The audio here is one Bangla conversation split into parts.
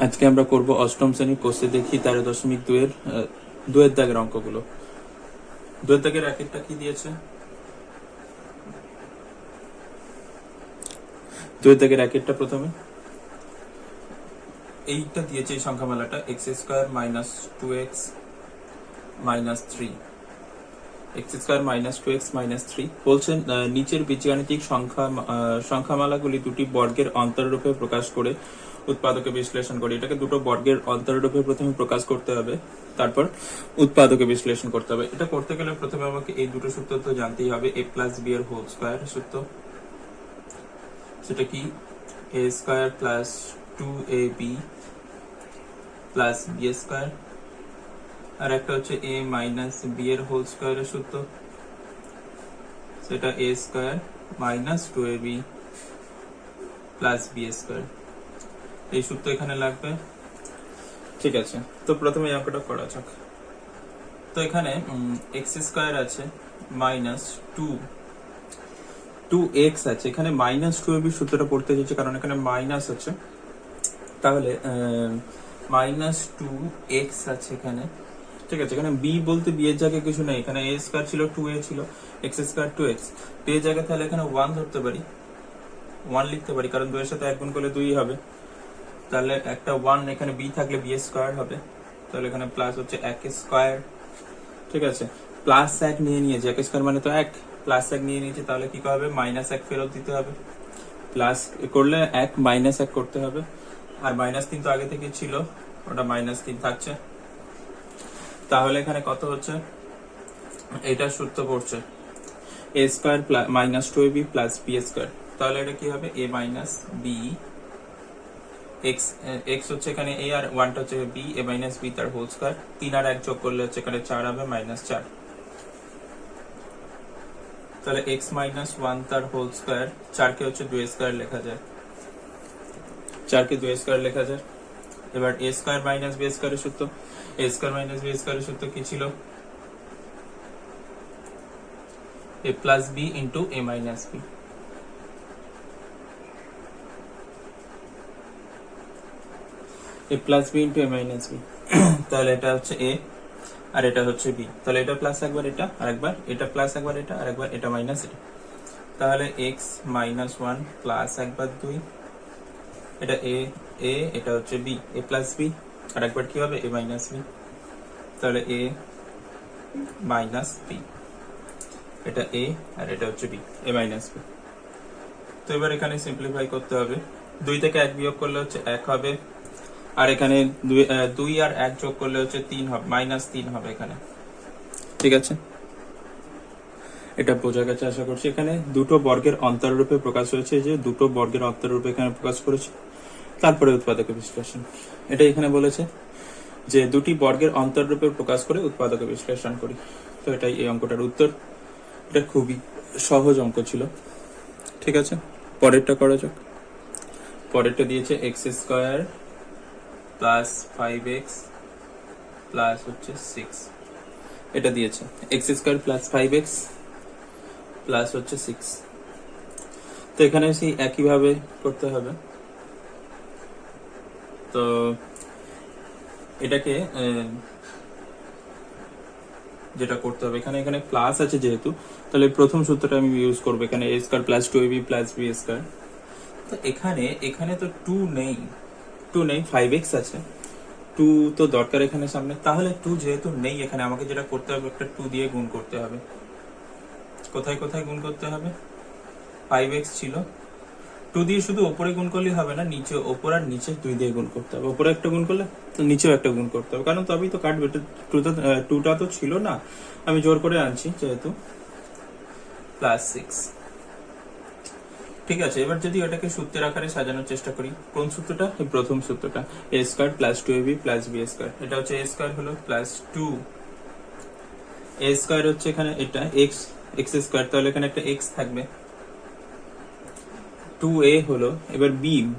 আজকে আমরা করব অষ্টম শ্রেণীর কোর্সে দেখি 13.2 এর 2 এর দাগের অঙ্কগুলো। 2 এর দাগের একেরটা কি দিয়েছে? 2 এর দাগের একেরটা প্রথমে এইটা দিয়েছে, এই সংখ্যামালাটা x² - 2x - 3, x² - 2x - 3 বলছেন নিচের বীজগাণিতিক সংখ্যামালাগুলি দুটি বর্গের অন্তররূপে প্রকাশ করে উৎপাদকে বিশ্লেষণ করি। এটাকে দুটো বর্গের অন্তররূপে প্রথমে প্রকাশ করতে হবে, তারপর উৎপাদকে বিশ্লেষণ করতে হবে। এটা করতে গেলে প্রথমে আমাকে এই দুটো সূত্র তো জানতেই হবে। a + b এর হোল স্কয়ার সূত্র, সেটা কি a² + 2ab + b², আর একটা হচ্ছে a - b এর হোল স্কয়ারের সূত্র, সেটা a² - 2ab + b²। এই সূত্র এখানে লাগবে। ঠিক আছে, তো প্রথমে এই অঙ্কটা করা যাক। তো এখানে x² আছে -2x আছে, এখানে -2ab সূত্রটা পড়তে হচ্ছে কারণ এখানে মাইনাস আছে। তাহলে -2x আছে এখানে। ঠিক আছে, এখানে b বলতে b এর জায়গায় কিছু নেই, এখানে a² ছিল 2a ছিল, x² 2x, b এর জায়গায় তাহলে এখানে 1 ধরতে পারি, 1 লিখতে পারি কারণ 2 এর সাথে 1 গুণ করলে 2 হবে। তাহলে একটা 1 এখানে b থাকলে b² হবে, তাহলে এখানে প্লাস হচ্ছে 1²। ঠিক আছে, প্লাস 1 নিয়ে নিয়েছে, 1² মানে তো 1, প্লাস 1 নিয়ে নিয়েছে, তাহলে কি হবে -1 ফেরত দিতে হবে। প্লাস করলে 1 -1 করতে হবে, আর -3 তো আগে থেকে ছিল, ওটা -3 থাকছে। তাহলে এখানে কত হচ্ছে, এটা সূত্র পড়ছে a² - 2ab + b²। তাহলে এটা কি হবে a - b, x হচ্ছে এখানে a আর 1টা হচ্ছে b, a - b তার হোল স্কয়ার, 3 আর 1 যোগ করলে হচ্ছে এখানে 4 হবে -4। তাহলে x - 1 তার হোল স্কয়ার, 4 কে হচ্ছে 2² লেখা যায়, 4 কে 2² লেখা যায়। এবার a² - b² এর সূত্র, a² - b² এর সূত্র কি ছিল, a + b * a - b। a + b * a - b, তাহলে এটা হচ্ছে a আর এটা হচ্ছে b, তাহলে এটা প্লাস একবার এটা, আর একবার এটা প্লাস একবার এটা, আর একবার এটা মাইনাস এটা। তাহলে x - 1 প্লাস একবার 2, এটা a, এটা হচ্ছে b, a + b, আর একবার কি হবে a - b, তাহলে a - b, এটা a আর এটা হচ্ছে b, a - b। তো এবার এখানে সিম্পলিফাই করতে হবে, 2 থেকে 1 বিয়োগ করলে হচ্ছে 1 হবে, আর এখানে 2 আর 1 যোগ করলে হচ্ছে 3 হবে, -3 হবে এখানে। ঠিক আছে, এটা বোঝা গেছে আশা করছি। এখানে দুটো বর্গের অন্তররূপে প্রকাশ হয়েছে, যে দুটো বর্গের অন্তররূপে এখানে প্রকাশ করেছে, তারপরে উৎপাদক বিশ্লেষণ। এটা এখানে বলেছে যে দুটি বর্গের অন্তররূপে প্রকাশ করে উৎপাদক বিশ্লেষণ করি। তো এটাই এই অঙ্কটার উত্তর। এটা খুবই সহজ অঙ্ক ছিল। ঠিক আছে, পরেরটা করা যাক। পরেরটা দিয়েছে x² + 5x প্লাস হচ্ছে 6, এটা দিয়েছে x² + 5x প্লাস হচ্ছে 6। তো এখানে সেই একইভাবে করতে হবে। তো এটাকে যেটা করতে হবে, এখানে প্লাস আছে যেহেতু, তাহলে প্রথম সূত্রটা আমি ইউজ করবো, এখানে a² + 2ab + b²। তো এখানে তো 2 নেই, 5x আছে, 2 তো দরকার এখানে সামনে, তাহলে 2 যেহেতু নেই এখানে, আমাকে যেটা করতে হবে একটা 2 দিয়ে গুণ করতে হবে। কোথায় কোথায় গুণ করতে হবে, 5x ছিল, 2 দিয়ে শুধু ওপরে গুণ করলেই হবে না, নিচে, ওপর আর নিচে 2 দিয়ে গুণ করতে হবে। ওপরে একটা গুণ করলে তো নিচেও একটা গুণ করতে হবে, কারণ তবেই তো কাটবে। 2টা তো ছিল না, আমি জোর করে আনছি যেহেতু, +6। ঠিক আছে, এবার যদি এটাকে সূত্রের আকারে সাজানোর চেষ্টা করি, কোন সূত্রটা, এই প্রথম সূত্রটা, a² + 2ab + b²। এটা হচ্ছে a² হলো +2, a² হচ্ছে এখানে এটা x², তাহলে এখানে একটা x থাকবে, 2a হলো, এবার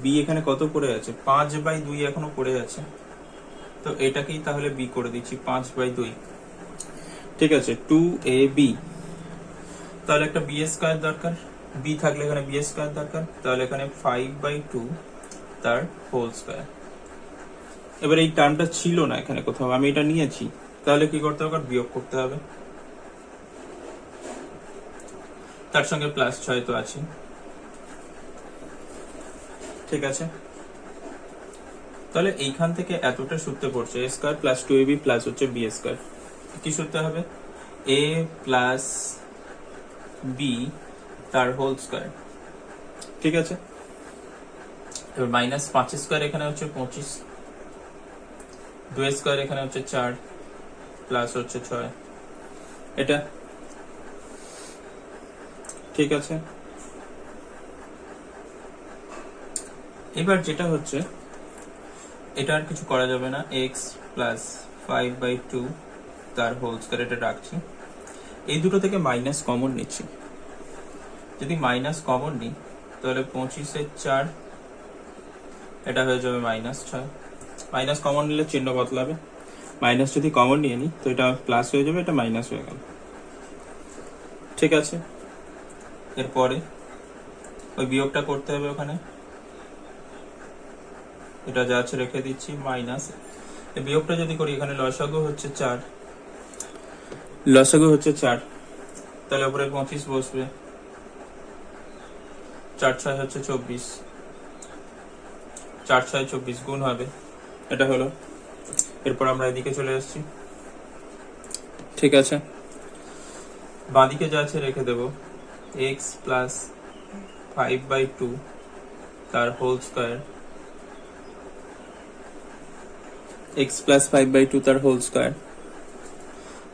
b এখানে কত পড়ে আছে, 5/2 এখনো পড়ে আছে, তো এটাকেই তাহলে b করে দিচ্ছি, 5/2। ঠিক আছে, 2ab, তাহলে একটা b² দরকার, b থাকলে এখানে b² দরকার, তাহলে এখানে 5/2 তার হোল স্কয়ার। এবার এই টার্মটা ছিল না এখানে কোথাও, আমি এটা নিয়েছি, তাহলে কি করতে হবে, বিয়োগ করতে হবে। তার সঙ্গে +6 তো আছে, ঠিক আছে। তাহলে এইখান থেকে এতটা সূত্রে পড়ছে a square plus 2ab plus হচ্ছে b স্কয়ার। কি সূত্র হবে, a প্লাস b তার হোল স্কয়ার, ঠিক আছে। এবার -5 স্কয়ার এখানে হচ্ছে 25, 2 স্কয়ার এখানে হচ্ছে 4 প্লাস হচ্ছে 6, এটা ঠিক আছে। এবার যেটা হচ্ছে, এটা আর কিছু করা যাবে না, x প্লাস 5/2 তার হোল স্কয়ার, এটা রাখছি। এই দুটো থেকে মাইনাস কমন নিচ্ছি, যদি মাইনাস কমন নিই তাহলে 25 এর 4, এটা হয়ে যাবে -6। মাইনাস কমন নিলে চিহ্ন বদলাবে, মাইনাস যদি কমন নিয়ে নিই তো এটা প্লাস হয়ে যাবে, এটা মাইনাস হয়ে গেল, ঠিক আছে। এরপরে ওই বিয়োগটা করতে হবে ওখানে, এটা যা আছে রেখে দিচ্ছি, মাইনাস এই বিয়োগটা যদি করি, এখানে লসাগু হচ্ছে 4, লসাগু হচ্ছে 4, তাহলে উপরে 25 বসবে, 4×6 হচ্ছে 24, 4×6 24 গুণ হবে, এটা হলো। এরপর আমরা এদিকে চলে আসছি, ঠিক আছে। বাঁদিকে যা আছে রেখে দেব, x প্লাস 5/2 তার হোল স্কয়ার, x প্লাস 5/2 তার হোল স্কয়ার,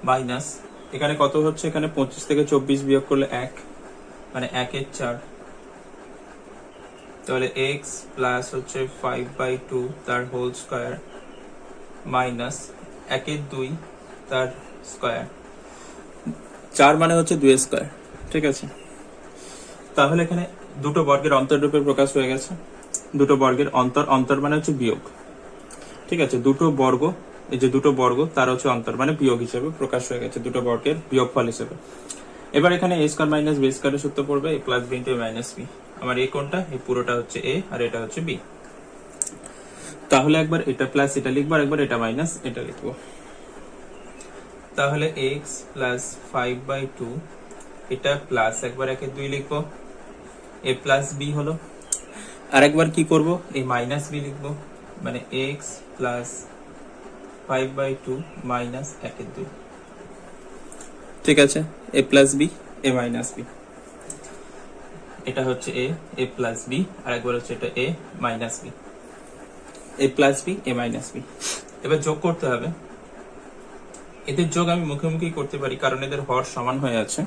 মাইনাস এখানে কত হচ্ছে, এখানে 25 থেকে 24 বিয়োগ করলে 1, মানে 1 এর 4, তাহলে x প্লাস হচ্ছে 5/2 তার হোল স্কয়ার মাইনাস 1 এর 2 তার স্কয়ার, 4 মানে হচ্ছে 2 স্কয়ার, ঠিক আছে। তাহলে এখানে দুটো বর্গের অন্তররূপে প্রকাশ হয়ে গেছে, দুটো বর্গের অন্তর মানে হচ্ছে বিয়োগ, ঠিক আছে। দুটো বর্গ, এই যে দুটো বর্গ তার হচ্ছে অন্তর মানে বিয়োগ হিসেবে প্রকাশ হয়ে গেছে, দুটো বর্গের বিয়োগফল হিসেবে। এবার এখানে a স্কয়ার মাইনাস b স্কয়ারের সূত্র পড়বে a plus b into minus b। আমার এই কোনটা, এই পুরোটা হচ্ছে a আর এটা হচ্ছে b। তাহলে একবার এটা প্লাস এটা লিখবো, আর একবার এটা মাইনাস এটা লিখবো। তাহলে x প্লাস 5/2, এটা প্লাস একবার 1 এর 2 লিখবো, a প্লাস b হলো। আর একবার কি করব, এই মাইনাস b লিখবো, মানে x প্লাস 5/2 মাইনাস 1 এর 2, ঠিক আছে। a plus b, a minus b, এটা হচ্ছে a প্লাস b, আর একবার হচ্ছে এটা a minus b, a plus b, a minus b। এবার যোগ করতে হবে, এদের যোগ আমি মুখোমুখি করতে পারি কারণ এদের হর সমান হয়ে আছে,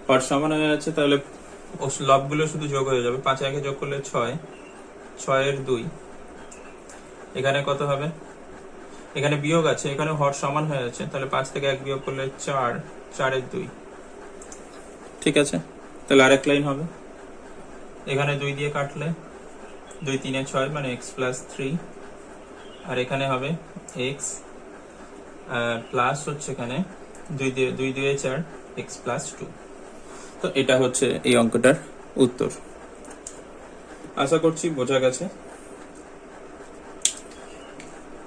হর সমান হয়ে আছে, তাহলে লবগুলো শুধু যোগ হয়ে যাবে। 5 1 যোগ করলে 6, 6 এর 2, এখানে কত হবে, এখানে বিয়োগ আছে, এখানে হর সমান হয়ে আছে, তাহলে 5 থেকে 1 বিয়োগ করলে 4, 4 এর 2, ঠিক আছে। তাহলে আরেক লাইন হবে, এখানে 2 দিয়ে কাটলে 2 3 এ 6, মানে x প্লাস 3, আর এখানে হবে x প্লাস হচ্ছে এখানে 2 2 এ 4, x প্লাস 2। তো এটা হচ্ছে এই অঙ্কটার উত্তর। আশা করছি বোঝা গেছে।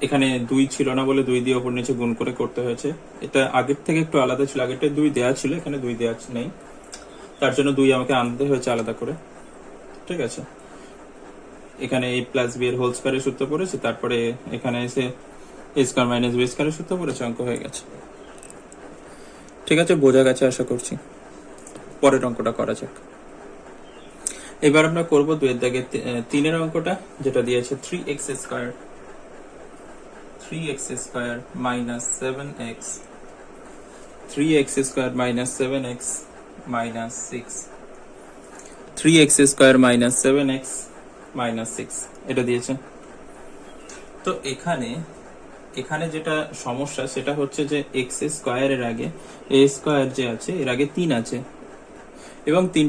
এখানে 2 ছিল না বলে 2 দিয়ে উপর নিচে গুণ করে করতে হয়েছে, এটা আগের থেকে একটু আলাদা ছিল, আগেরটা 2 দেয়া ছিল, এখানে 2 দেয়া নেই, তার জন্য 2 আমাকে আনতে হয়েছে আলাদা করে, ঠিক আছে। এখানে a প্লাস b এর হোল স্কয়ারের সূত্র পড়েছে, তারপরে এখানে এসে a স্কয়ার মাইনাস b স্কয়ারের সূত্র পড়েছে, অঙ্ক হয়ে গেছে, ঠিক আছে। বোঝা গেছে আশা করছি। পরের অঙ্কটা করা যাক। এবার আমরা করব 2 এর দাগে 3 এর অঙ্কটা, যেটা দিয়েছে 3x square, 3x square minus 7x, 3x square minus 7x minus 6, 3x square minus 7x minus 6, এটা দিয়েছে। তো এখানে যেটা সমস্যা সেটা হচ্ছে যে x স্কয়ারের আগে a স্কয়ার যে আছে এর আগে 3 আছে, এবং 3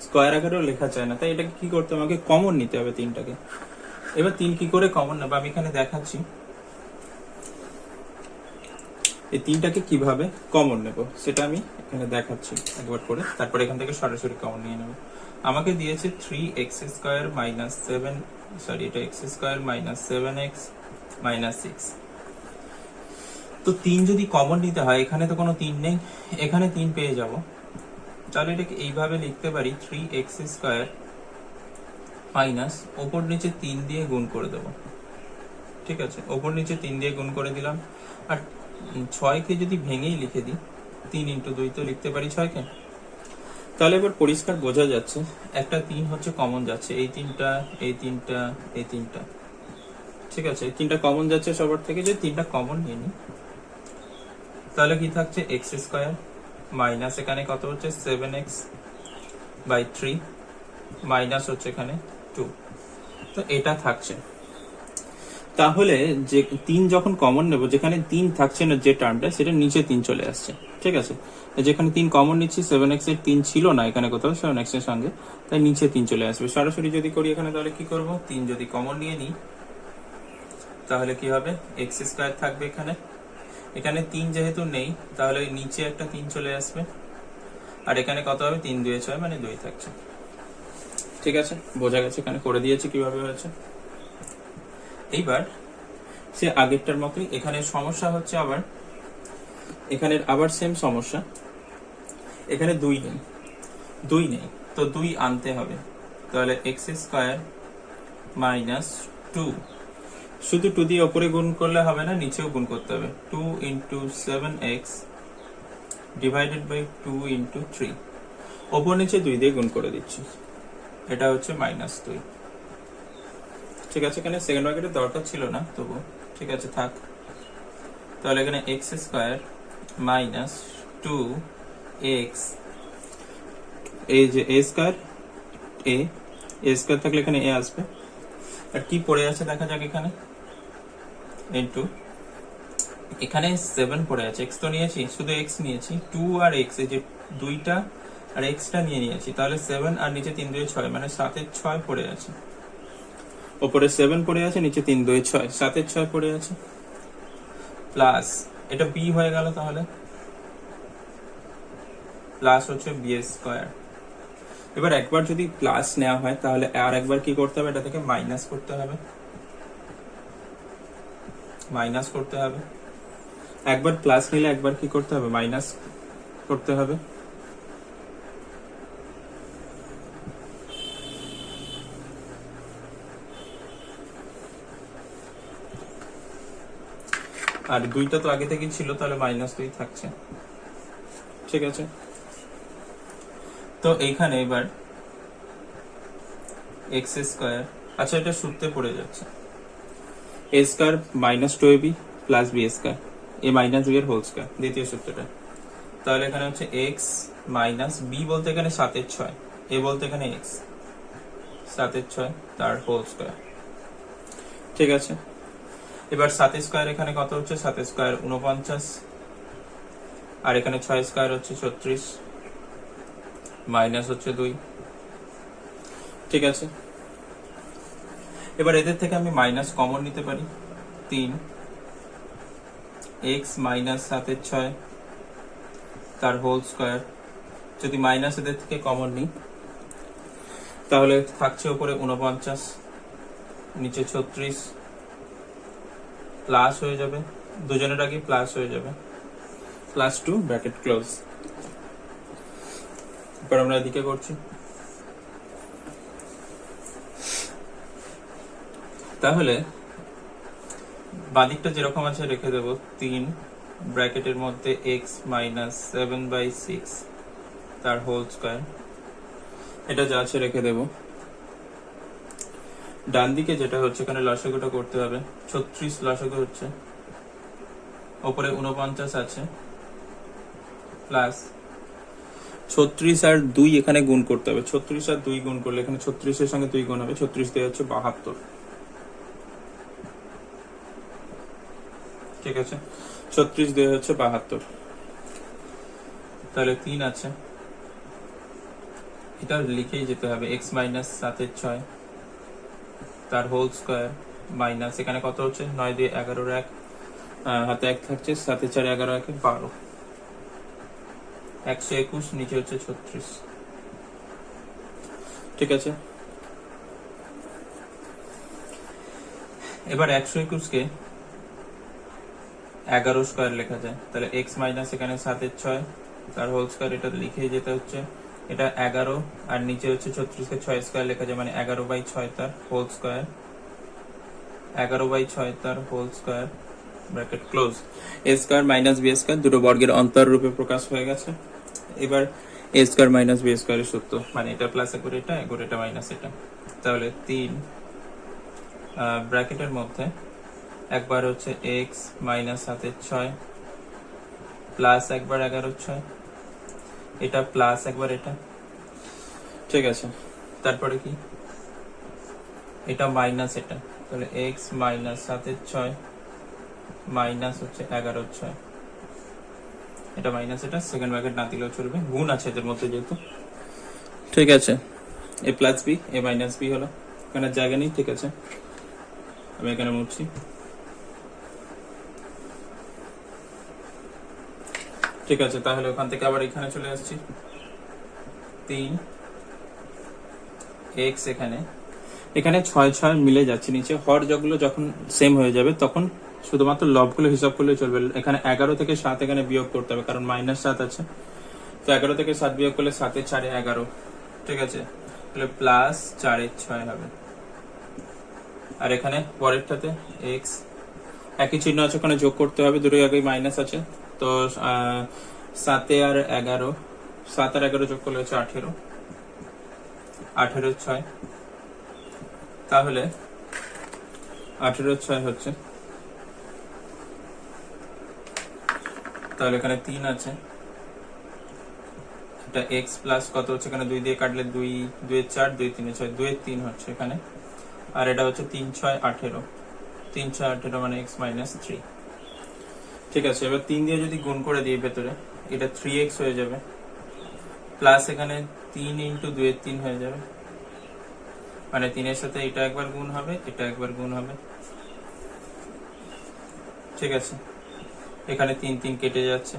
স্কয়ার আকারেও লেখা যায় না, তাই এটাকে কি করতে হবে, আমাকে কমন নিতে হবে 3টাকে। এবার 3 কি করে কমন নেব, আমি এখানে দেখাচ্ছি এই 3টাকে কিভাবে কমন নেব সেটা আমি এখানে দেখাচ্ছি একবার করে, তারপর এখান থেকে সরাসরি কমন নিয়ে নেব। আমাকে দিয়েছে 3x² মাইনাস 7, সরি এটা x² মাইনাস 7x মাইনাস 6। তো 3 যদি কমন নিতে হয়, এখানে তো কোনো 3 নেই, এখানে 3 পেয়ে যাব। তাহলে এটাকে এইভাবে লিখতে পারি 3x² মাইনাস ওপর নিচে 3 দিয়ে গুণ করে দেবো। ঠিক আছে, ওপর নিচে 3 দিয়ে গুণ করে দিলাম। আর 6কে যদি ভেঙেই লিখে দিই, 3 ইন্টু 2 তো লিখতে পারি 6কে। তাহলে এবার পরিষ্কার বোঝা যাচ্ছে একটা 3 হচ্ছে কমন যাচ্ছে, এই 3টা, এই 3টা, এই 3টা। ঠিক আছে, 3টা কমন যাচ্ছে সবার থেকে, যে 3টা কমন নিয়ে নিই, তাহলে কি থাকছে x² মাইনাস এখানে কত হচ্ছে 7x বাই 3 মাইনাস হচ্ছে এখানে 2। তো এটা থাকছে। তাহলে যে 3 যখন কমন নেব, যেখানে 3 থাকছে না যে টার্মটা, সেটা নিচে 3 চলে আসছে। ঠিক আছে, যেখানে 3 কমন নিচ্ছি, 7x এর 3 ছিল না এখানে কোথাও 7x এর সঙ্গে, তাই নিচে 3 চলে আসবে। সরাসরি যদি করি এখানে, তাহলে কি করব, 3 যদি কমন নিয়ে নিই, তাহলে কি হবে, x² থাকবে এখানে। এখানে 3 যেহেতু নেই, তাহলে নিচে একটা 3 চলে আসবে। আর এখানে কত হবে, 3 2 6 মানে 2 থাকছে। ঠিক আছে, বোঝা গেছে, এখানে করে দিয়েছি কিভাবে হয়েছে। এইবার সে আগেরটার মতোই এখানে সমস্যা হচ্ছে, আবার এখানে আবার সেম সমস্যা। এখানে 2 নেই, 2 নেই, তো 2 আনতে হবে। তাহলে x² মাইনাস 2, শুধু 2 দিয়ে ওপরে গুণ করলে হবে না, নিচেও গুণ করতে হবে। 2 into 7x divided by 2 into 3, ওপর নিচে 2 দিয়ে গুণ করে দিচ্ছি, এটা হচ্ছে মাইনাস 2। ঠিক আছে, এখানে সেকেন্ড ব্র্যাকেটের দরকার ছিল না, তবু ঠিক আছে থাক। তাহলে এখানে x² মাইনাস 2x, এই যে a² a² থাকলে এখানে a আসবে। আর কি পড়ে আছে দেখা যাক এখানে, ইন্টু এখানে 7 পড়ে আছে, x তো নিয়েছি, শুধু x নিয়েছি, 2 আর x, এই যে 2টা আর xটা নিয়ে নিয়েছি, তাহলে 7 আর নিচে 3 2 6 মানে 7 এর 6 পড়ে আছে। উপরে 7 পড়ে আছে, নিচে 3 2 6, 7 এর 6 পড়ে আছে, প্লাস এটা b হয়ে গেল, তাহলে প্লাস হচ্ছে b²। এবার একবার যদি প্লাস নেওয়া হয়, তাহলে আর একবার কি করতে হবে, এটা থেকে মাইনাস করতে হবে, মাইনাস করতে হবে। একবার প্লাস নিলে একবার কি করতে হবে, মাইনাস করতে হবে। আর 2টা তো আগে থেকেই ছিল, তাহলে মাইনাস 2 থাকছে। ঠিক আছে, তো এইখানে এবার x², আচ্ছা এটা সূত্রে পড়ে যাচ্ছে, a² minus 2ab plus b², a minus b এর হোল স্কয়ার, দ্বিতীয় সূত্রটা। তাহলে এখানে হচ্ছে x মাইনাস b বলতে এখানে 7 এর 6, a বলতে এখানে x 7 এর 6 তার হোল স্কয়ার। ঠিক আছে, এবার 7² এখানে কত হচ্ছে, 7² 49, আর এখানে 6² হচ্ছে 36, মাইনাস হচ্ছে 2। ঠিক আছে, এবার এদের থেকে আমি মাইনাস কমন নিতে পারি, 3 x মাইনাস 7 এর 6 তার হোল স্কয়ার। যদি মাইনাস এদের থেকে কমন নিই, তাহলে থাকছে উপরে 49, নিচে 36, প্লাস হয়ে যাবে, দুজনের আগে প্লাস হয়ে যাবে, প্লাস 2 ব্র্যাকেট ক্লোজ। এবার আমরা এদিকে করছি, তাহলে বাদিকটা যেরকম আছে রেখে দেব, 3 ব্র্যাকেটের মধ্যে x মাইনাস 7/6 তার হোল স্কয়ার, এটা যা আছে রেখে দেব। ডান দিকে যেটা হচ্ছে, এখানে লসাগুটা করতে হবে, 36 লসাগু হচ্ছে, ওপরে 49 আছে, প্লাস 36 আর 2 এখানে গুণ করতে হবে, 36 আর 2 গুণ করলে এখানে 36 এর সঙ্গে 2 গুণ হবে, 36 দিয়ে হচ্ছে 72। ঠিক আছে, 36 দিয়ে হচ্ছে 72, তাহলে 3 আছে, এটা লিখেই যেতে হবে, x মাইনাস 7 এর 6 তার হোল স্কয়ার, মাইনাস এখানে কত হচ্ছে, 9 দিয়ে 11 1, হাতে 1 থাকছে, 7 4 11 1 12, 121, নিচে হচ্ছে 36। ঠিক আছে, এবার 121 কে 11 স্কয়ার লেখা যায়, তাহলে x মাইনাস এখানে 7/6 তার হোল স্কয়ার, এটা লিখে যেতে হচ্ছে, এটা 11 আর নিচে হচ্ছে 36 কে 6 স্কয়ার লেখা যায়, মানে 11/6 তার হোল স্কয়ার, 11/6 তার whole square, bracket close. a square minus b square দুটো বর্গের অন্তর রূপে প্রকাশ হয়ে গেছে। এবার a স্কয়ার মাইনাস b স্কয়ারের সূত্র, মানে এটা প্লাস করে এটা, করে এটা মাইনাস এটা, তাহলে 3 ব্র্যাকেটের মধ্যে একবার হচ্ছে x মাইনাস 7/6 প্লাস একবার 11/6, এটা প্লাস একবার এটা, ঠিক আছে, তারপরে কি এটা মাইনাস এটা, তাহলে x মাইনাস 7/6 মাইনাস হচ্ছে 11/6, এটা মাইনাস এটা, সেকেন্ড ব্র্যাকেট না দিলেও চলবে, গুণ আছে এদের মধ্যে যেহেতু, ঠিক আছে। a plus B, a minus B হলো, এখানে জায়গা নেই, ঠিক আছে, আমি এখানে মুছছি। ঠিক আছে, তাহলে ওখান থেকে আবার এখানে চলে আসছি, 3x এখানে, এখানে 6 মিলে যাচ্ছে নিচে, হর যোগগুলো যখন সেম হয়ে যাবে তখন শুধুমাত্র লবগুলো হিসাব করলে চলবে। এখানে 11 থেকে 7 এখানে বিয়োগ করতে হবে, কারণ -7 আছে, তো 11 থেকে 7 বিয়োগ করলে 7/4 11, ঠিক আছে, তাহলে প্লাস 4/6 হবে। আর এখানে পরেরটাতে x একই চিহ্ন আছে, ওখানে যোগ করতে হবে, দুটোই আগে মাইনাস আছে, তো 7 আর 11, 7 আর 11 যোগ করলে হচ্ছে 18, 18/6, তাহলে 18/6 হচ্ছে, তাহলে এখানে 3 আছে, এটা x প্লাস কত হচ্ছে, এখানে 2 দিয়ে কাটলে 2 2 4, 2 3 6, 2 3 হচ্ছে এখানে, আর এটা হচ্ছে 3 6 18, 3 6 18 মানে x মাইনাস 3, ঠিক আছে। এবার 3 দিয়ে যদি গুণ করে দিই ভেতরে, এটা 3x হয়ে যাবে, প্লাস এখানে 3 ইন্টু 2 3 হয়ে যাবে, মানে 3 এর সাথে এটা একবার গুণ হবে, এটা একবার গুণ হবে, ঠিক আছে, এখানে 3 3 কেটে যাচ্ছে,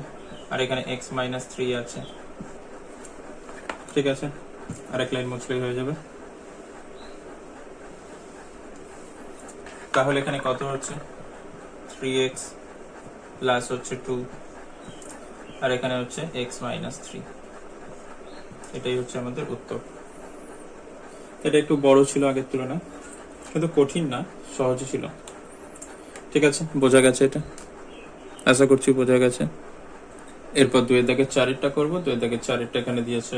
আর এখানে x মাইনাস 3 আছে, ঠিক আছে, আর এক লাইন মুছলেই হয়ে যাবে। তাহলে এখানে কত হচ্ছে, 3x প্লাস হচ্ছে 2, আর এখানে হচ্ছে x মাইনাস 3, এটাই হচ্ছে আমাদের উত্তর। এটা একটু বড় ছিল আগের তুলনায়, কিন্তু কঠিন না, সহজ ছিল, ঠিক আছে, বোঝা গেছে, এটা আশা করছি বোঝা গেছে। এরপর 2/4 করবো, 2/4 এখানে দিয়েছে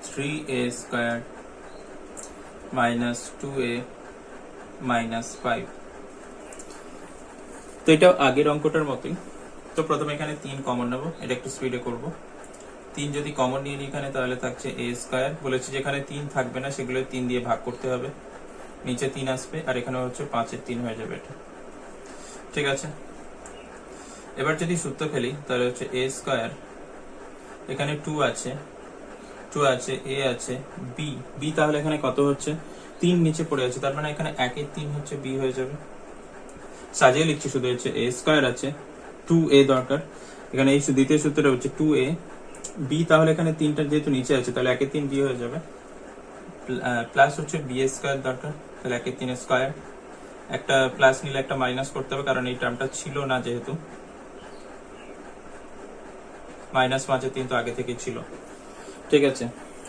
3a square minus 2a minus 5, তো এটা আগের অঙ্কটার মতোই। তো প্রথমে এখানে 3 কমন নেবো, এটা একটু স্পিডে করবো। 3 যদি কমন নিয়ে নিই এখানে, তাহলে থাকছে a স্কয়ার, বলেছি যেখানে 3 থাকবে না সেগুলো 3 দিয়ে ভাগ করতে হবে, নিচে 3 আসবে, আর এখানে হচ্ছে 5/3 হয়ে যাবে এটা, ঠিক আছে। এবার যদি সূত্র ফেলি, তাহলে হচ্ছে a স্কয়ার, এখানে 2 আছে, a আছে, b, তাহলে এখানে কত হচ্ছে, 3 নিচে পড়ে আছে, তার মানে এখানে 1/3 হচ্ছে b হয়ে যাবে, সাজিয়ে লিখছি শুধু, হচ্ছে a স্কয়ার আছে, 2a দরকার, এখানে এই দ্বিতীয় সূত্রটা হচ্ছে 2a, b তাহলে এখানে 3টা যেহেতু নিচে আছে, তাহলে 1/3 b হয়ে যাবে, প্লাস হচ্ছে b স্কয়ার দরকার, তাহলে 1/3 স্কয়ার, একটা প্লাস নিলে একটা মাইনাস করতে হবে, কারণ এই টার্মটা ছিল না, যেহেতু -5/3 তো আগে থেকেই ছিল, ঠিক আছে,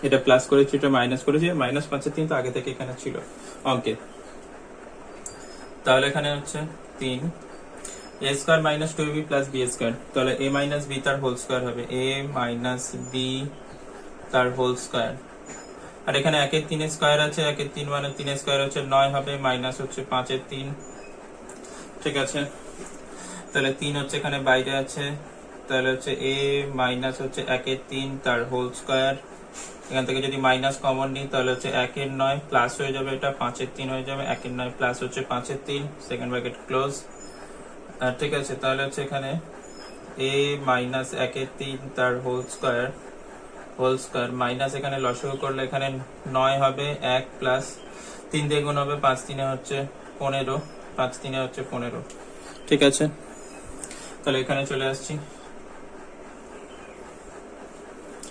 এটা প্লাস করেছি, এটা মাইনাস করেছি, -5/3 তো আগে থেকে এখানে ছিল অঙ্কে, তাহলে এখানে হচ্ছে 3 a square minus 2b plus b square, তাহলে a মাইনাস b তার হোল স্কয়ার হবে, a মাইনাস b তার হোল স্কয়ার, আর এখানে 1/3 স্কয়ার আছে, 1/3 মানে 3 স্কয়ার হচ্ছে 9 হবে, মাইনাস হচ্ছে 5/3, ঠিক আছে, তাহলে 3 হচ্ছে এখানে বাইরে আছে, তাহলে হচ্ছে a মাইনাস হচ্ছে 1/3 তার হোল স্কয়ার, এখান থেকে যদি মাইনাস কমন নিই তাহলে হচ্ছে 1/9 প্লাস হয়ে যাবে, এটা 5/3 হয়ে যাবে, 1/9 প্লাস হচ্ছে 5/3, সেকেন্ড ব্র্যাকেট ক্লোজ, ঠিক আছে, তাহলে হচ্ছে এখানে a মাইনাস 1/3 তার হোল স্কয়ার মাইনাস, এখানে লসাগু করলে এখানে 9 হবে, 1 প্লাস 3 দিয়ে গুণ হবে, 5 3 হচ্ছে 15, 5 3 হচ্ছে 15, ঠিক আছে, তাহলে এখানে চলে আসছি,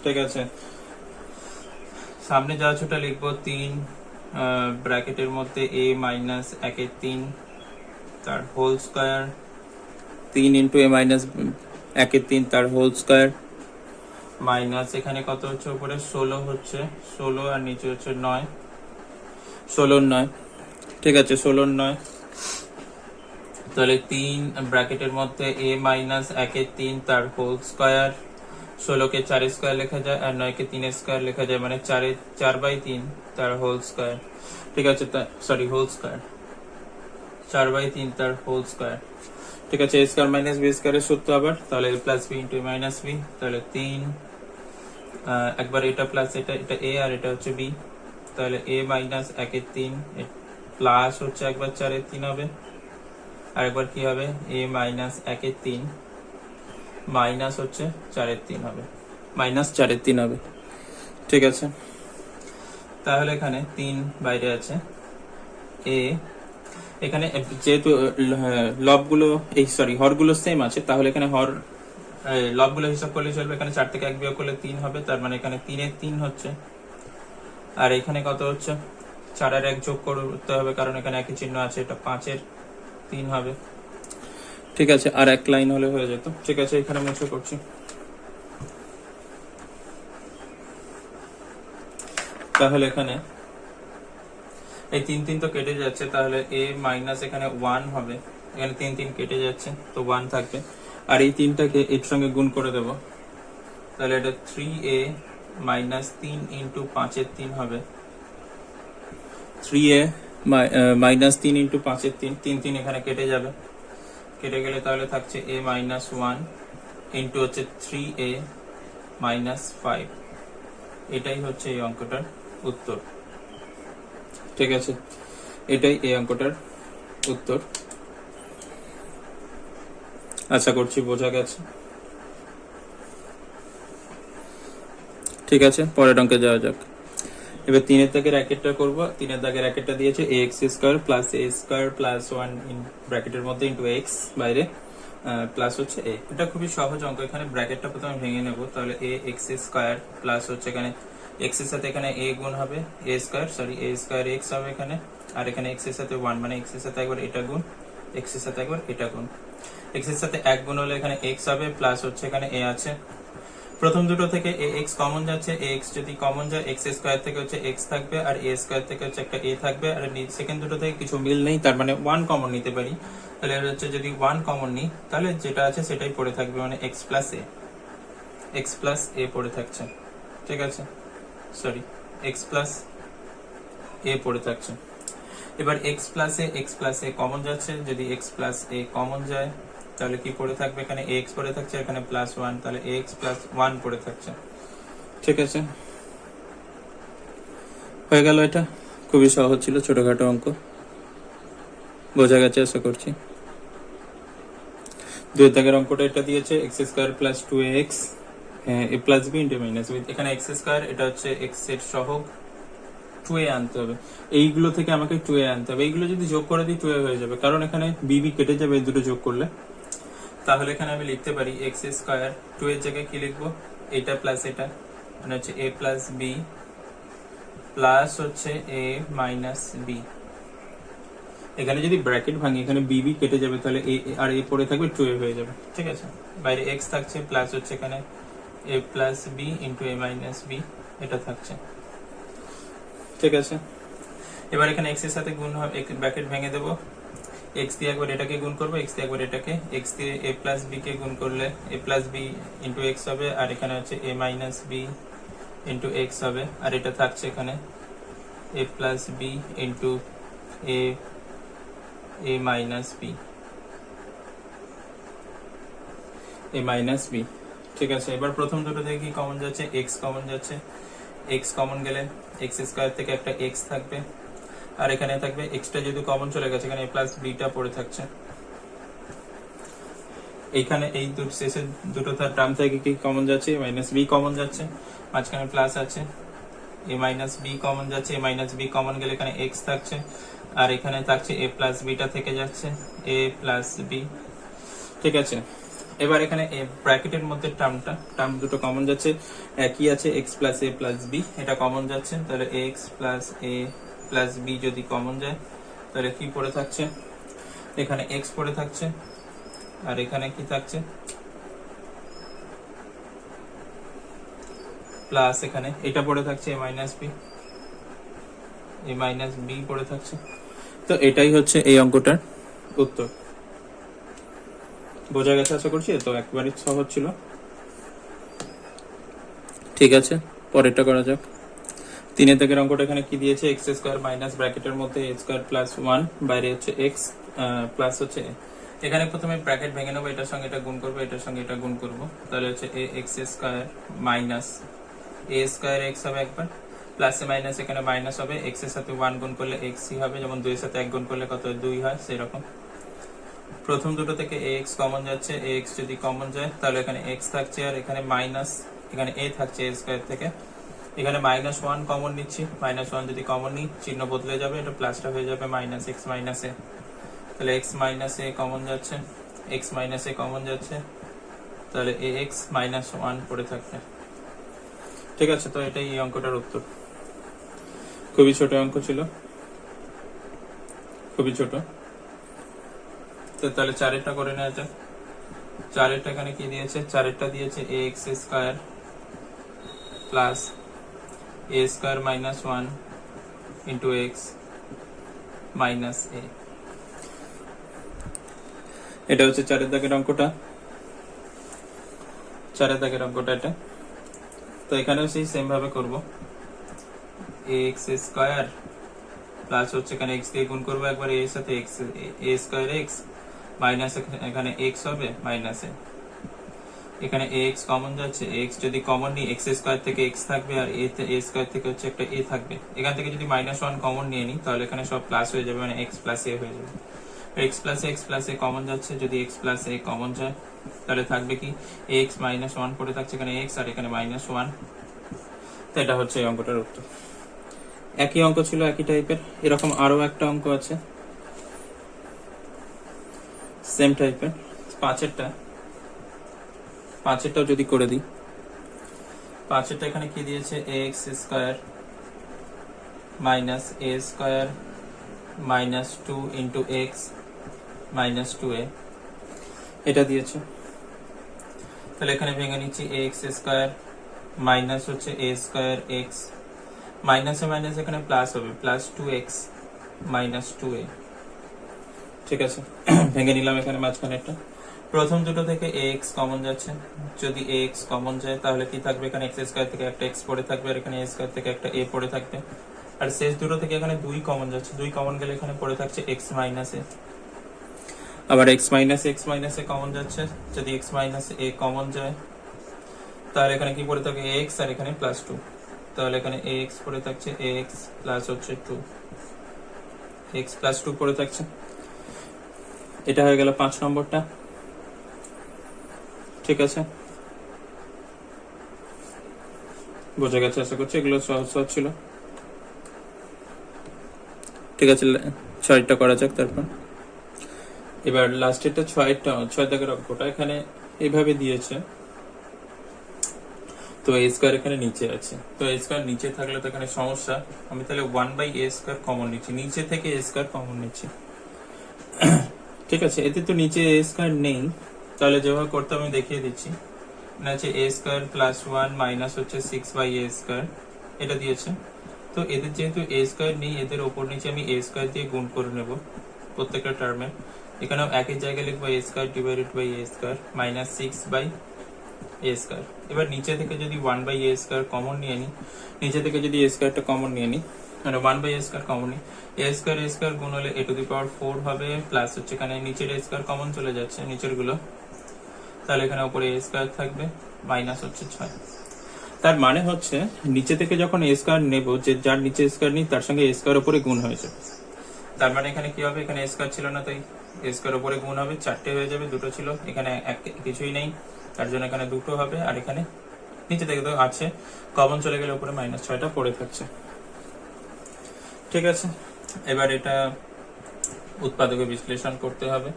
ঠিক আছে, সামনে যা আছে ওটা লিখবো 3 ব্র্যাকেটের মধ্যে a মাইনাস 1/3 তার whole square, 3 into a minus 1/3 তার হোল স্কয়ার, মাইনাস এখানে কত হচ্ছে উপরে 16 হচ্ছে, 16 আর নিচে হচ্ছে 9, 16 ঠিক আছে 16 তাহলে 3 ব্র্যাকেটের মধ্যে a মাইনাস 1/3 তার হোল স্কয়ার, 16 কে 4 স্কয়ার লেখা যায় আর 9 কে 3 স্কয়ার লেখা যায়, মানে 4/3 তার হোল স্কয়ার, ঠিক আছে সরি হোল স্কয়ার, 4/3 তার হোল স্কয়ার, ঠিক আছে। a স্কয়ার মাইনাস b স্কয়ারের সূত্র আবার, তাহলে a plus b into a minus b, তাহলে 3 একবার এটা প্লাস এটা a আর এটা হচ্ছে b, তাহলে a মাইনাস 1/3 প্লাস হচ্ছে একবার 4/3 হবে, আর একবার কি হবে a মাইনাস 1/3 মাইনাস হচ্ছে 4/3 হবে, মাইনাস 4/3 হবে, ঠিক আছে। তাহলে এখানে 3 বাইরে আছে, a এখানে যেহেতু লবগুলো এই সরি হরগুলো সেম আছে, তাহলে এখানে হর লবগুলো হিসাব করলে চলবে, এখানে 4 থেকে 1 বিয়োগ করলে 3 হবে, তার মানে এখানে 3/3 হচ্ছে, আর এখানে কত হচ্ছে 4 আর 1 যোগ করতে হবে কারণ এখানে একই চিহ্ন আছে, এটা 5/3 হবে, ঠিক আছে। আর এক লাইন হলে হয়ে যেত, ঠিক আছে। এখানে মুছে করছি, তাহলে এখানে এই 3 তো কেটে যাচ্ছে, তাহলে a মাইনাস এখানে 1 হবে, এখানে 3 কেটে যাচ্ছে তো 1 থাকবে, আর এই 3টাকে এর সঙ্গে গুণ করে দেব, তাহলে এটা 3a মাইনাস 3 ইন্টু 5/3 হবে, 3a মাইনাস 3 ইন্টু 5/3, 3 এখানে কেটে যাবে, কেটে গেলে তাহলে থাকছে a মাইনাস 1 ইন্টু হচ্ছে 3a মাইনাস 5, এটাই হচ্ছে এই অঙ্কটার উত্তর, ঠিক আছে। এটাই এই অঙ্কটার উত্তর, আশা করছি বোঝা গেছে, ঠিক আছে। পরের অঙ্কে যাওয়া যাক। এবার 3 দাগের র্যাকেটটা করব, 3 দাগের র্যাকেটটা দিয়েছে ax square plus a square plus 1 in ব্র্যাকেটের মধ্যে ইনটু x বাইরে প্লাস হচ্ছে a। এটা খুবই সহজ অঙ্ক, এখানে ব্র্যাকেটটা প্রথমে ভেঙে নেব, তাহলে ax স্কয়ার প্লাস হচ্ছে এখানে x এর সাথে এখানে a গুণ হবে a স্কয়ার x হবে এখানে, আর এখানে x এর সাথে 1 মানে x এর সাথে একবার এটা গুণ, x এর সাথে একবার এটা গুণ, x এর সাথে 1 গুণ হলে এখানে x হবে প্লাস হচ্ছে এখানে a আছে, প্রথম দুটো থেকে ax কমন যাচ্ছে, ax যদি কমন যায় x স্কয়ার থেকে হচ্ছে x থাকবে আর a স্কয়ার থেকে হচ্ছে একটা a থাকবে, আর সেকেন্ড দুটো থেকে কিছু মিল নেই, তার মানে 1 কমন নিতে পারি, তাহলে এটা হচ্ছে যদি 1 কমন নিই তাহলে যেটা আছে সেটাই পড়ে থাকবে, মানে x প্লাস a পড়ে থাকছে, ঠিক আছে সরি x প্লাস a পড়ে থাকছে। এবার x প্লাস a কমন যাচ্ছে, যদি x প্লাস a কমন যায় তাহলে কি পড়ে থাকবে, এখানে ax পড়ে থাকছে, এখানে প্লাস 1, তাহলে ax প্লাস 1 পড়ে থাকছে, ঠিক আছে হয়ে গেল। এটা খুবই সহজ ছিল, ছোটখাটো অঙ্ক, বোঝা গেছে আশা করছি। 2 দাগের অঙ্কটা এটা দিয়েছে x square plus 2ax a plus b into minus b, এখানে x স্কয়ার এটা হচ্ছে x এর সহগ, 2a আনতে হবে, এইগুলো থেকে আমাকে 2a আনতে হবে, এইগুলো যদি যোগ করে দিই 2a হয়ে যাবে, কারণ এখানে b কেটে যাবে এই দুটো যোগ করলে, তাহলে এখানে আমি লিখতে পারি x স্কয়ার 2 এর জায়গায় কি লিখবো, এটা প্লাস এটা মানে হচ্ছে a প্লাস b প্লাস হচ্ছে a মাইনাস b, এখানে যদি ব্র্যাকেট ভাঙি এখানে b কেটে যাবে, তাহলে a আর a পড়ে থাকবে 2a হয়ে যাবে, ঠিক আছে। বাইরে x থাকছে প্লাস হচ্ছে এখানে a plus b into a minus b, এটা থাকছে, ঠিক আছে। এবার এখানে x এর সাথে গুণ হবে, ব্র্যাকেট ভেঙে দেবো, x দিয়ে একবার এটাকে গুণ করবো, x দিয়ে একবার এটাকে, x দিয়ে a প্লাস b কে গুণ করলে a plus b into x হবে, আর এখানে হচ্ছে a minus b into x হবে, আর এটা থাকছে এখানে a plus b into a minus b, a minus b, ঠিক আছে। এবার প্রথম দুটো থেকে কি কমন যাচ্ছে, x কমন যাচ্ছে, x কমন গেলে x স্কয়ার থেকে একটা x থাকবে, আর এখানে থাকবে এক্সট্রা যেহেতু কমন চলে গেছে এখানে a প্লাস বিটা পড়ে থাকছে, এইখানে এই শেষের দুটো টার্ম থেকে কি কমন যাচ্ছে, a মাইনাস b কমন যাচ্ছে, মাঝখানে প্লাস আছে, a মাইনাস b কমন যাচ্ছে, a মাইনাস b কমন গেলে এখানে x থাকছে, আর এখানে থাকছে a প্লাস বিটা থেকে যাচ্ছে a প্লাস b, ঠিক আছে। এবার এখানে ব্র্যাকেটের মধ্যে টার্ম দুটো কমন যাচ্ছে, একই আছে x প্লাস এ প্লাস বি, এটা কমন যাচ্ছে, তাহলে x প্লাস এ প্লাস বি যদি কমন যায় তাহলে কি পড়ে থাকছে, এখানে x পড়ে থাকছে, আর এখানে কি থাকছে প্লাস, এখানে এটা পড়ে থাকছে এ মাইনাস বি পড়ে থাকছে। তো এটাই হচ্ছে এই অঙ্কটার উত্তর। বোঝা গেছে আশা করছি, তো একবারই সহজ ছিল। ঠিক আছে, পরেরটা করা যাক। 3 থেকে অঙ্কটা এখানে কি দিয়েছে, এক্স স্কোয়ার মাইনাস ব্র্যাকেটের মধ্যে এ স্কোয়ার প্লাস 1, বাইরে হচ্ছে এক্স প্লাস হচ্ছে a। এখানে প্রথমে ব্র্যাকেট ভেঙে নেবো, এটার সঙ্গে এটা গুণ করবো, এটার সঙ্গে এটা গুণ করবো, তাহলে হচ্ছে এ এক্স স্কোয়ার মাইনাস এ স্কোয়ার এক্স হবে একবার, প্লাস এ মাইনাস এখানে মাইনাস হবে, এক্স এর সাথে 1 গুণ করলে এক্সই হবে, যেমন 2 এর সাথে 1 গুণ করলে কত 2 হয়, সেরকম। প্রথম দুটো থেকে ax কমন যাচ্ছে, ax যদি কমন যায় তাহলে এখানে x থাকছে, আর এখানে মাইনাস, এখানে a থাকছে a স্কয়ার থেকে, এখানে -1 কমন নিচ্ছি, -1 যদি কমন নিই চিহ্ন বদলে যাবে, এটা প্লাসটা হয়ে যাবে -x মাইনাস a, তাহলে x মাইনাস a কমন যাচ্ছে, x মাইনাস a কমন যাচ্ছে, তাহলে ax -1 পড়ে থাকবে। ঠিক আছে, তো এটাই এই অঙ্কটার উত্তর। খুবই ছোট অঙ্ক ছিল, খুবই ছোট। তো তাহলে 4-এরটা করে নেওয়া যাক। 4-এরটা এখানে কি দিয়েছে, 4-এরটা দিয়েছে ax square plus a square minus 1 into x minus a। এটা হচ্ছে 4-এর দাগের অঙ্কটা, 4-এর দাগের অঙ্কটা এটা। তো এখানেও সেই সেম ভাবে করবো, ax স্কয়ার প্লাস হচ্ছে এখানে x দিয়ে গুণ করবো একবার, a এর সাথে x, a square x minus এখানে x হবে মাইনাস a, এখানে ax কমন যাচ্ছে, x যদি কমন নিই x স্কয়ার থেকে x থাকবে, আর a স্কয়ার থেকে হচ্ছে একটা a থাকবে, এখান থেকে যদি -1 কমন নিয়ে নিই তাহলে এখানে সব প্লাস হয়ে যাবে, মানে x প্লাস a হয়ে যাবে, x প্লাস a কমন যাচ্ছে, যদি x প্লাস a কমন যায় তাহলে থাকবে কি ax -1 পড়ে থাকছে, এখানে x আর এখানে -1। তো এটা হচ্ছে এই অঙ্কটার উত্তর। একই অঙ্ক ছিল, একই টাইপের, এরকম আরো একটা অঙ্ক আছে সেম টাইপের, 5-এরটাও যদি করে দিই। 5-এরটা এখানে কি দিয়েছে, ax square minus a square minus 2 into x minus 2a, এটা দিয়েছে। তাহলে এখানে ভেঙে নিচ্ছি, ax স্কয়ার মাইনাস হচ্ছে a স্কয়ার এক্স, মাইনাসে মাইনাস এখানে প্লাস হবে, প্লাস 2x মাইনাস 2a। ঠিক আছে, ভেঙে নিলাম এখানে মাঝখানেরটা। প্রথম দুটো থেকে ax কমন যাচ্ছে, যদি ax কমন যায় তাহলে কি থাকবে, এখানে x স্কয়ার থেকে একটা x পড়ে থাকবে, আর এখানে a স্কয়ার থেকে একটা a পড়ে থাকবে, আর শেষ দুটো থেকে এখানে 2 কমন যাচ্ছে, 2 কমন গেলে এখানে পড়ে থাকছে x মাইনাস a, আবার x মাইনাস a কমন যাচ্ছে, যদি x মাইনাস a কমন যায় তাহলে এখানে কি পড়ে থাকবে x, আর এখানে প্লাস 2, তাহলে এখানে ax পড়ে থাকছে, ax প্লাস হচ্ছে 2, x প্লাস 2 পড়ে থাকছে। এটা হয়ে গেল 5 নম্বরটা। ঠিক আছে, বোঝা গেছে আশা করছি, এগুলো সহজ সহজ ছিল। ঠিক আছে, 6টা করা যাক। তারপর এবার লাস্টেরটা 6 দাগের অঙ্কটা এখানে এইভাবে দিয়েছে, তো a স্কয়ার এখানে নিচে আছে, তো a স্কয়ার নিচে থাকলে তো এখানে সমস্যা, আমি তাহলে 1/a স্কয়ার কমন নিচ্ছি, নিচে থেকে a স্কয়ার কমন নিচ্ছি। ঠিক আছে, এতে তো নিচে a স্কয়ার নেই, তাহলে যেভাবে করতে আমি দেখিয়ে দিচ্ছি, মানে হচ্ছে a স্কয়ার প্লাস 1 মাইনাস হচ্ছে 6/a স্কয়ার, এটা দিয়েছে। তো এদের যেহেতু a স্কয়ার নেই, এদের ওপর নিচে আমি a স্কয়ার দিয়ে গুণ করে নেব প্রত্যেকটা টার্মে, এখানেও একই জায়গায় লিখবো a square divided by a square minus 6/a square. এবার নিচে থেকে যদি 1/a স্কয়ার কমন নিয়ে নিই, নিচে থেকে যদি a স্কয়ারটা কমন নিয়ে নিই, মানে 1/a স্কয়ার কমন নিই, a স্কয়ার গুণ হলে a টু দি পাওয়ার 4 হবে, প্লাস হচ্ছে এখানে নিচের a স্কয়ার কমন চলে যাচ্ছে নিচের গুলো, তাহলে এখানে উপরে a স্কয়ার থাকবে, মাইনাস হচ্ছে 6। তার মানে হচ্ছে নিচে থেকে যখন a স্কয়ার নেব, যে যার নিচে স্কয়ার নেই তার সঙ্গে a স্কয়ার উপরে গুণ হয়ে যাবে, তার মানে এখানে কি হবে, এখানে a স্কয়ার ছিল না, তাই a স্কয়ার উপরে গুণ হবে, 4টে হয়ে যাবে, 2টো ছিল, এখানে কিছুই নেই, তার জন্য এখানে 2টো হবে, আর এখানে নিচে থেকে তো আছে, কমন চলে গেলে উপরে -6টা পড়ে থাকছে। ঠিক আছে, এবার এটা উৎপাদকে বিশ্লেষণ করতে হবে।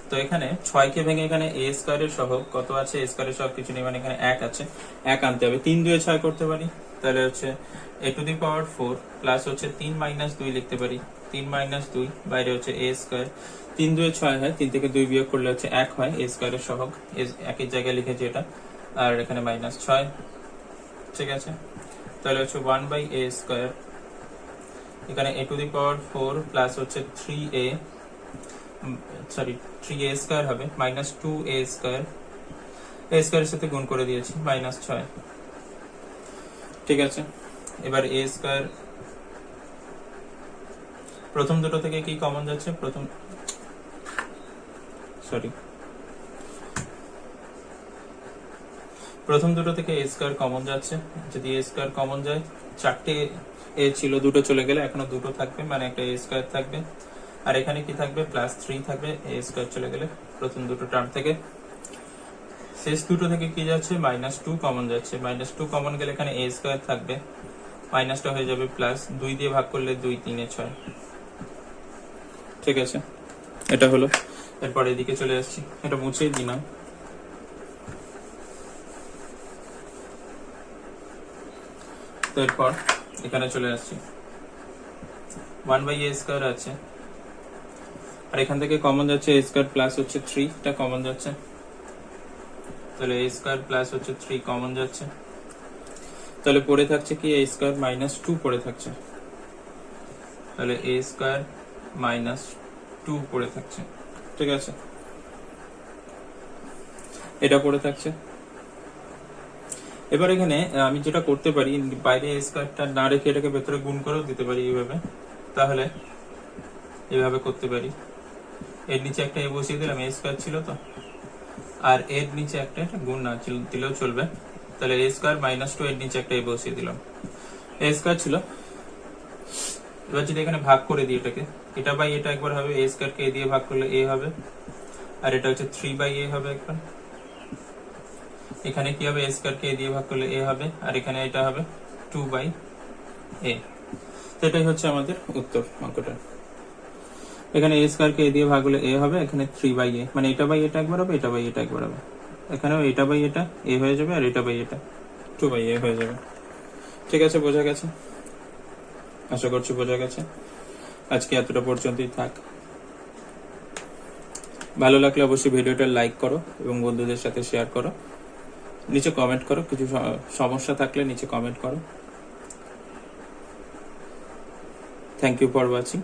তো এখানে 6 কে ভেঙে এখানে a স্কয়ারের সহগ কত আছে, a স্কয়ারের সহগ কিছু নেই, মানে এখানে 1 আছে, 1 আনতে হবে। 3 2 6 করতে পারি, তাহলে হচ্ছে a to the power 4 plus হচ্ছে 3 মাইনাস 2 লিখতে পারি, 3 মাইনাস 2 বাইরে হচ্ছে a স্কয়ার, 3 2 6 হয়, 3 থেকে 2 বিয়োগ করলে হচ্ছে 1 হয়, a স্কয়ারের সহগ একই জায়গায় লিখেছি এটা, আর এখানে মাইনাস 6, ঠিক আছে। তাহলে হচ্ছে 1/a স্কয়ার, এখানে a to the power 4 plus হচ্ছে 3a স্কয়ার হবে মাইনাস 2a স্কয়ার, a স্কয়ারের সাথে গুণ করে দিয়েছি, মাইনাস 6, ঠিক আছে। এবার a স্কয়ার প্রথম দুটো থেকে কি কমন যাচ্ছে, প্রথম দুটো থেকে a স্কয়ার কমন যাচ্ছে, যদি a স্কয়ার কমন যায়, 4টে a ছিল, দুটো চলে গেলে এখনো দুটো থাকবে, মানে একটা a স্কয়ার থাকবে, আর এখানে কি থাকবে, প্লাস 3 থাকবে, a স্কয়ার চলে গেলে প্রথম দুটো টার্ম থেকে। শেষ দুটো থেকে কি যাচ্ছে, মাইনাস 2 কমন যাচ্ছে, মাইনাস 2 কমন গেলে এখানে a স্কয়ার থাকবে, মাইনাসটা হয়ে যাবে প্লাস, 2 দিয়ে ভাগ করলে 2 3 6, ঠিক আছে। এটা হলো। এরপর এদিকে চলে আসছি, এটা মুছেই দিলাম। তো এরপর এখানে চলে আসছি, 1/a স্কয়ার আছে, আর এখান থেকে কমন যাচ্ছে a স্কয়ার প্লাস হচ্ছে 3, এটা কমন যাচ্ছে, তাহলে a স্কয়ার প্লাস হচ্ছে 3 কমন যাচ্ছে, তাহলে পড়ে থাকছে কি a স্কয়ার মাইনাস 2 পড়ে থাকছে, তাহলে a স্কয়ার মাইনাস 2 পড়ে থাকছে, ঠিক আছে, এটা পড়ে থাকছে। এবার এখানে আমি যেটা করতে পারি, বাইরে a স্কয়ারটা না রেখে এটাকে ভেতরে গুণ করেও দিতে পারি এইভাবে, তাহলে এইভাবে করতে পারি, এর নিচে একটা a বসিয়ে দিলাম, a স্কয়ার ছিল তো, আর এর নিচে একটা গুণ না দিলেও চলবে, তাহলে a স্কয়ার মাইনাস 2, এর নিচে একটা a বসিয়ে দিলাম, a স্কয়ার ছিল। এবার যদি এখানে ভাগ করে দিই এটাকে, এটা বাই এটা একবার হবে, a স্কয়ার কে a দিয়ে ভাগ করলে a হবে, আর এটা হচ্ছে 3/a হবে একবার, এখানে কি হবে, a স্কয়ার কে a দিয়ে ভাগ করলে a হবে, আর এখানে এটা হবে 2/a। তো এটাই হচ্ছে আমাদের উত্তর অঙ্কটা। এখানে a স্কয়ার কে a দিয়ে ভাগ হলে a হবে, এখানে 3/a, মানে এটা বাই এটা একবার হবে, এটা বাই এটা একবার হবে, এখানেও এটা বাই এটা a হয়ে যাবে, আর এটা বাই এটা 2/a হয়ে যাবে, ঠিক আছে। বোঝা গেছে, আশা করছি বোঝা গেছে। আজকে এতটা পর্যন্তই থাক। ভালো লাগলে অবশ্যই ভিডিওটা লাইক করো এবং বন্ধুদের সাথে শেয়ার করো, নিচে কমেন্ট করো, কিছু সমস্যা থাকলে নিচে কমেন্ট করো। Thank you for watching.